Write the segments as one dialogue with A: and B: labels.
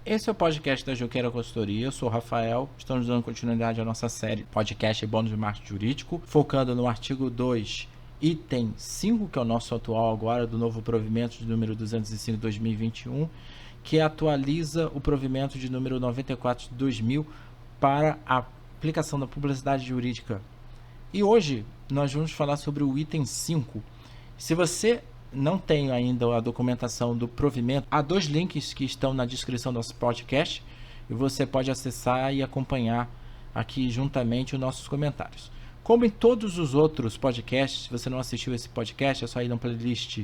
A: Esse é o podcast da Juqueira Consultoria, eu sou o Rafael, estamos dando continuidade à nossa série podcast Bônus de Marketing Jurídico, focando no artigo 2, item 5, que é o nosso atual agora, do novo provimento de número 205 de 2021, que atualiza o provimento de número 94 de 2000 para a aplicação da publicidade jurídica. E hoje nós vamos falar sobre o item 5. Se você não tem ainda a documentação do provimento, há 2 links que estão na descrição do nosso podcast e você pode acessar e acompanhar aqui juntamente os nossos comentários. Como em todos os outros podcasts, se você não assistiu esse podcast, é só ir na playlist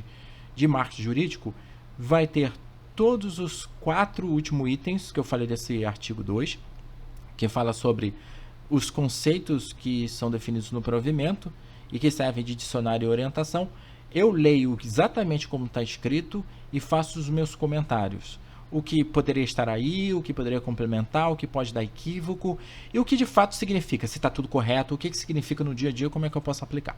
A: de marketing jurídico, vai ter todos os 4 últimos itens que eu falei desse artigo 2, que fala sobre os conceitos que são definidos no provimento e que servem de dicionário e orientação. Eu leio exatamente como está escrito e faço os meus comentários. O que poderia estar aí, o que poderia complementar, o que pode dar equívoco e o que de fato significa, se está tudo correto, o que significa no dia a dia, como é que eu posso aplicar.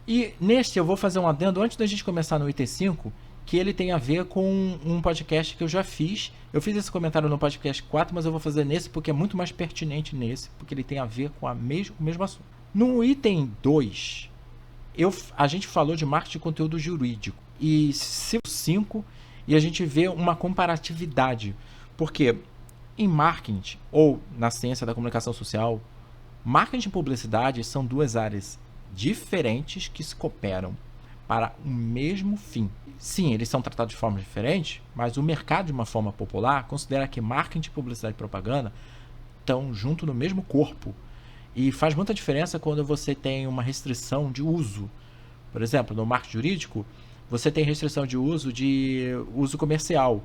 A: E neste eu vou fazer um adendo antes da gente começar no item 5, que ele tem a ver com um podcast que eu já fiz. Eu fiz esse comentário no podcast 4, mas eu vou fazer nesse porque é muito mais pertinente nesse, porque ele tem a ver com o mesmo assunto. No item 2... a gente falou de marketing de conteúdo jurídico e 5 e a gente vê uma comparatividade, porque em marketing ou na ciência da comunicação social, marketing e publicidade são 2 áreas diferentes que se cooperam para o mesmo fim. Sim, eles são tratados de forma diferente, mas o mercado, de uma forma popular, considera que marketing, publicidade e propaganda estão junto no mesmo corpo. E faz muita diferença quando você tem uma restrição de uso. Por exemplo, no marketing jurídico, você tem restrição de uso comercial.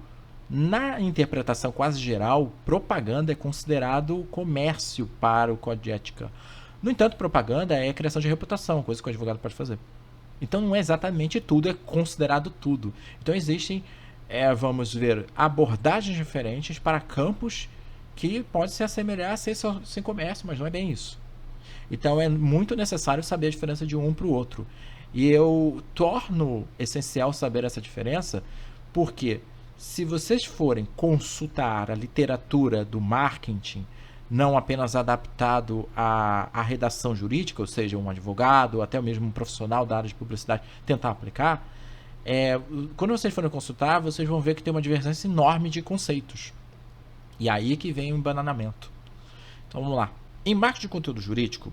A: Na interpretação quase geral, propaganda é considerado comércio para o Código de Ética. No entanto, propaganda é criação de reputação, coisa que o advogado pode fazer. Então não é exatamente tudo, é considerado tudo. Então existem, vamos ver, abordagens diferentes para campos que pode se assemelhar a ser só sem comércio, mas não é bem isso. Então é muito necessário saber a diferença de um para o outro. E eu torno essencial saber essa diferença, porque se vocês forem consultar a literatura do marketing, não apenas adaptado à redação jurídica, ou seja, um advogado, ou até mesmo um profissional da área de publicidade, tentar aplicar, quando vocês forem consultar, vocês vão ver que tem uma divergência enorme de conceitos. E aí que vem o embananamento. Então vamos lá. Em marketing de conteúdo jurídico,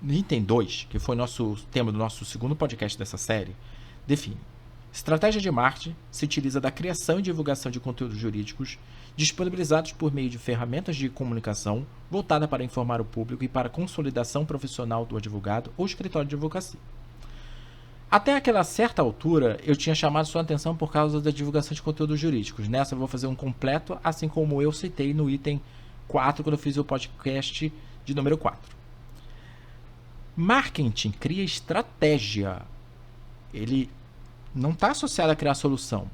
A: no item 2, que foi nosso tema do nosso segundo podcast dessa série, define: estratégia de marketing se utiliza da criação e divulgação de conteúdos jurídicos disponibilizados por meio de ferramentas de comunicação voltada para informar o público e para a consolidação profissional do advogado ou escritório de advocacia. Até aquela certa altura, eu tinha chamado sua atenção por causa da divulgação de conteúdos jurídicos. Nessa eu vou fazer um completo, assim como eu citei no item 4, quando eu fiz o podcast de número 4. Marketing cria estratégia. Ele não está associado a criar solução.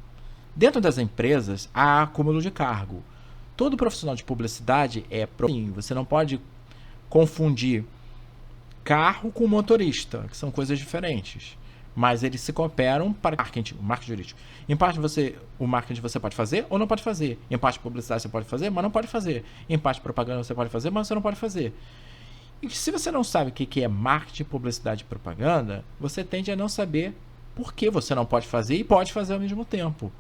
A: Dentro das empresas, há acúmulo de cargo. Todo profissional de publicidade você não pode confundir carro com motorista, que são coisas diferentes. Mas eles se cooperam para marketing jurídico. Em parte o marketing você pode fazer ou não pode fazer. Em parte publicidade você pode fazer, mas não pode fazer. Em parte propaganda você pode fazer, mas você não pode fazer. E se você não sabe o que é marketing, publicidade e propaganda, você tende a não saber por que você não pode fazer e pode fazer ao mesmo tempo.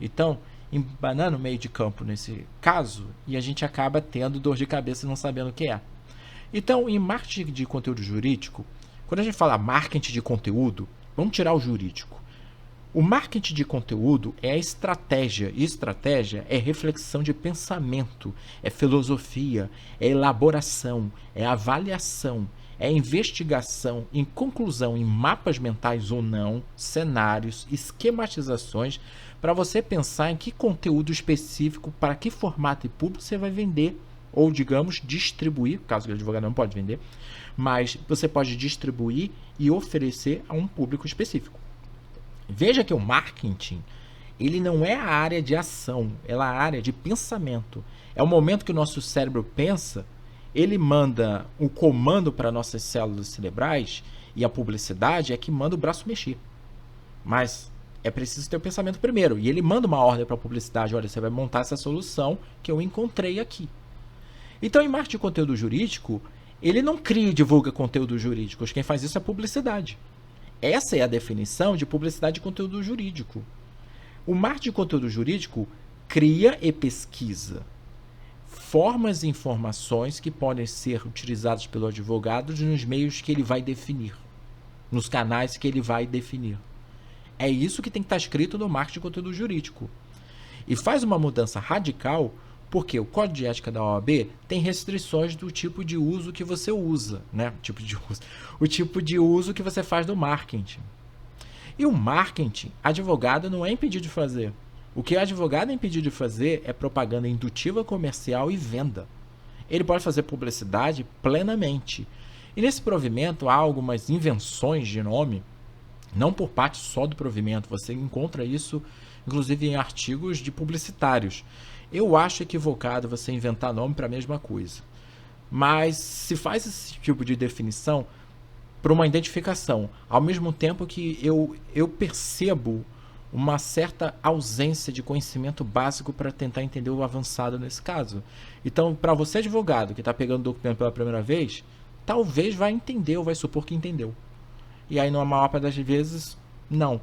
A: Então, embanando o meio de campo nesse caso, e a gente acaba tendo dor de cabeça não sabendo o que é. Então, em marketing de conteúdo jurídico, quando a gente fala marketing de conteúdo, vamos tirar o jurídico. O marketing de conteúdo é a estratégia, e estratégia é reflexão de pensamento, é filosofia, é elaboração, é avaliação, é investigação, em conclusão, em mapas mentais ou não, cenários, esquematizações, para você pensar em que conteúdo específico, para que formato e público você vai vender, ou digamos, distribuir, caso o advogado não pode vender, mas você pode distribuir e oferecer a um público específico. Veja que o marketing, ele não é a área de ação, ela é a área de pensamento. É o momento que o nosso cérebro pensa, ele manda o comando para nossas células cerebrais, e a publicidade é que manda o braço mexer. Mas é preciso ter o pensamento primeiro. E ele manda uma ordem para a publicidade: olha, você vai montar essa solução que eu encontrei aqui. Então, em marketing de conteúdo jurídico, ele não cria e divulga conteúdo jurídico. Quem faz isso é a publicidade. Essa é a definição de publicidade de conteúdo jurídico. O marketing de conteúdo jurídico cria e pesquisa formas e informações que podem ser utilizadas pelo advogado nos meios que ele vai definir, nos canais que ele vai definir. É isso que tem que estar escrito no marketing de conteúdo jurídico. E faz uma mudança radical, porque o Código de Ética da OAB tem restrições do tipo de uso que você usa, né? O tipo de uso que você faz do marketing. E o marketing, advogado não é impedido de fazer. O que o advogado é impedido de fazer é propaganda indutiva, comercial e venda. Ele pode fazer publicidade plenamente. E nesse provimento há algumas invenções de nome, não por parte só do provimento, você encontra isso inclusive em artigos de publicitários. Eu acho equivocado você inventar nome para a mesma coisa. Mas se faz esse tipo de definição para uma identificação, ao mesmo tempo que eu percebo uma certa ausência de conhecimento básico para tentar entender o avançado nesse caso. Então, para você advogado que está pegando o documento pela primeira vez, talvez vai entender ou vai supor que entendeu. E aí, na maior parte das vezes, não.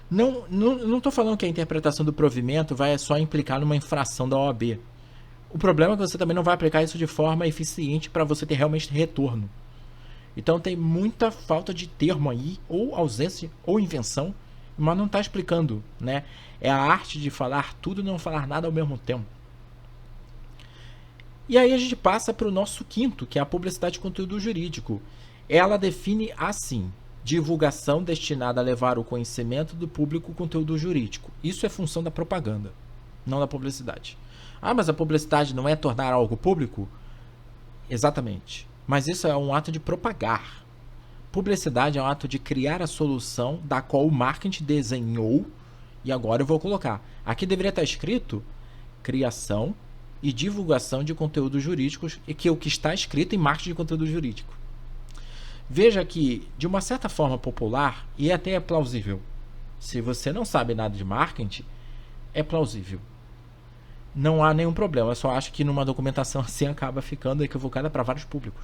A: Não estou falando que a interpretação do provimento vai só implicar numa infração da OAB. O problema é que você também não vai aplicar isso de forma eficiente para você ter realmente retorno. Então tem muita falta de termo aí, ou ausência, ou invenção, mas não está explicando, né? É a arte de falar tudo e não falar nada ao mesmo tempo. E aí a gente passa para o nosso quinto, que é a publicidade de conteúdo jurídico. Ela define assim: divulgação destinada a levar o conhecimento do público o conteúdo jurídico. Isso é função da propaganda, não da publicidade. Ah, mas a publicidade não é tornar algo público? Exatamente. Mas isso é um ato de propagar. Publicidade é um ato de criar a solução da qual o marketing desenhou. E agora eu vou colocar. Aqui deveria estar escrito criação e divulgação de conteúdos jurídicos, e que é o que está escrito em marketing de conteúdo jurídico. Veja que, de uma certa forma popular, e até é plausível. Se você não sabe nada de marketing, é plausível. Não há nenhum problema. Eu só acho que numa documentação assim acaba ficando equivocada para vários públicos.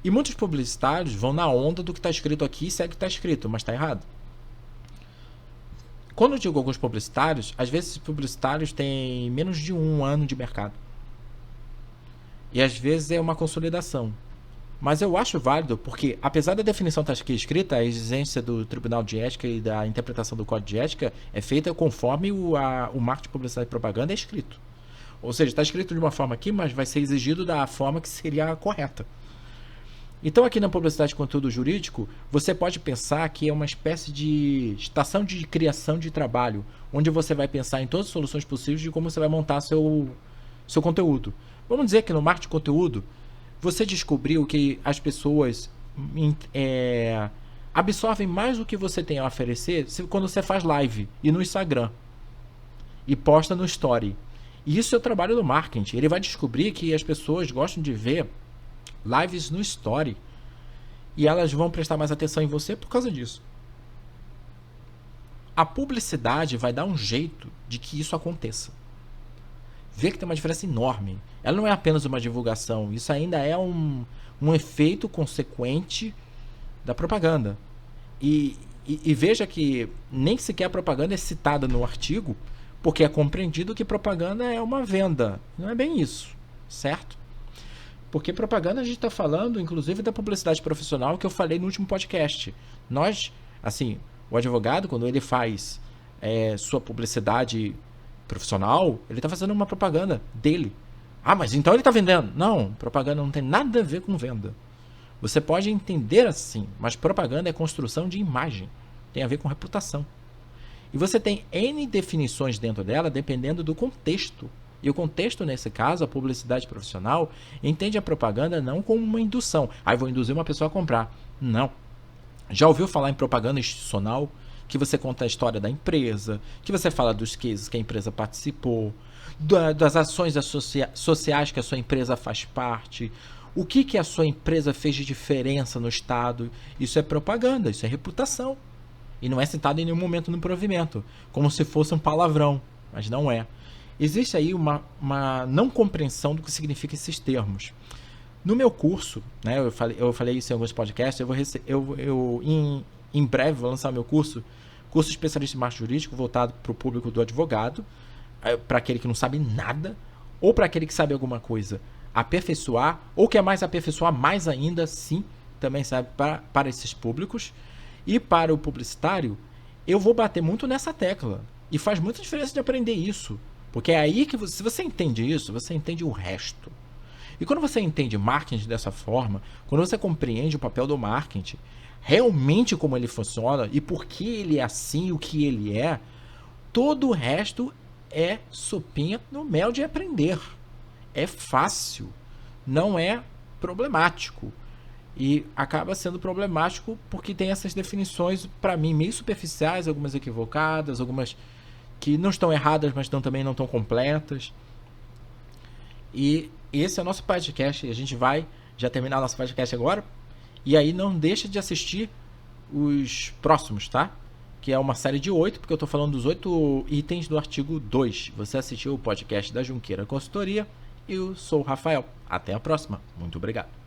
A: E muitos publicitários vão na onda do que está escrito aqui e segue o que está escrito, mas está errado. Quando eu digo alguns publicitários, às vezes esses publicitários têm menos de 1 ano de mercado. E às vezes é uma consolidação. Mas eu acho válido porque, apesar da definição estar aqui escrita, a exigência do Tribunal de Ética e da interpretação do Código de Ética é feita conforme o marketing de publicidade e propaganda é escrito. Ou seja, está escrito de uma forma aqui, mas vai ser exigido da forma que seria a correta. Então, aqui na publicidade de conteúdo jurídico, você pode pensar que é uma espécie de estação de criação de trabalho, onde você vai pensar em todas as soluções possíveis de como você vai montar seu conteúdo. Vamos dizer que no marketing de conteúdo, você descobriu que as pessoas absorvem mais do que você tem a oferecer quando você faz live e no Instagram e posta no Story. E isso é o trabalho do marketing. Ele vai descobrir que as pessoas gostam de ver lives no Story e elas vão prestar mais atenção em você por causa disso. A publicidade vai dar um jeito de que isso aconteça. Vê que tem uma diferença enorme. Ela não é apenas uma divulgação, isso ainda é um efeito consequente da propaganda. E veja que nem sequer a propaganda é citada no artigo, porque é compreendido que propaganda é uma venda. Não é bem isso, certo? Porque propaganda a gente está falando, inclusive, da publicidade profissional que eu falei no último podcast. Nós, assim, o advogado, quando ele faz sua publicidade profissional, ele está fazendo uma propaganda dele. Ah, mas então ele está vendendo. Não, propaganda não tem nada a ver com venda. Você pode entender assim, mas propaganda é construção de imagem. Tem a ver com reputação. E você tem N definições dentro dela, dependendo do contexto. E o contexto, nesse caso, a publicidade profissional, entende a propaganda não como uma indução. Ah, eu vou induzir uma pessoa a comprar. Não. Já ouviu falar em propaganda institucional? Que você conta a história da empresa, que você fala dos cases que a empresa participou, das ações sociais que a sua empresa faz parte, o que a sua empresa fez de diferença no Estado. Isso é propaganda, isso é reputação. E não é citado em nenhum momento no provimento, como se fosse um palavrão, mas não é. Existe aí uma não compreensão do que significam esses termos. No meu curso, né, eu falei isso em alguns podcasts, em breve vou lançar meu curso especialista em marketing jurídico, voltado para o público do advogado, para aquele que não sabe nada, ou para aquele que sabe alguma coisa, aperfeiçoar, ou quer mais aperfeiçoar mais ainda, sim, também serve para esses públicos. E para o publicitário, eu vou bater muito nessa tecla. E faz muita diferença de aprender isso. Porque é aí que, se você entende isso, você entende o resto. E quando você entende marketing dessa forma, quando você compreende o papel do marketing, realmente como ele funciona e por que ele é assim, o que ele é, todo o resto é sopinha no mel de aprender. É fácil, não é problemático. E acaba sendo problemático porque tem essas definições, para mim, meio superficiais, algumas equivocadas, algumas que não estão erradas, mas também não estão completas. E esse é o nosso podcast. A gente vai já terminar nosso podcast agora. E aí não deixa de assistir os próximos, tá? Que é uma série de 8, porque eu estou falando dos 8 itens do artigo 2. Você assistiu o podcast da Junqueira Consultoria. Eu sou o Rafael. Até a próxima. Muito obrigado.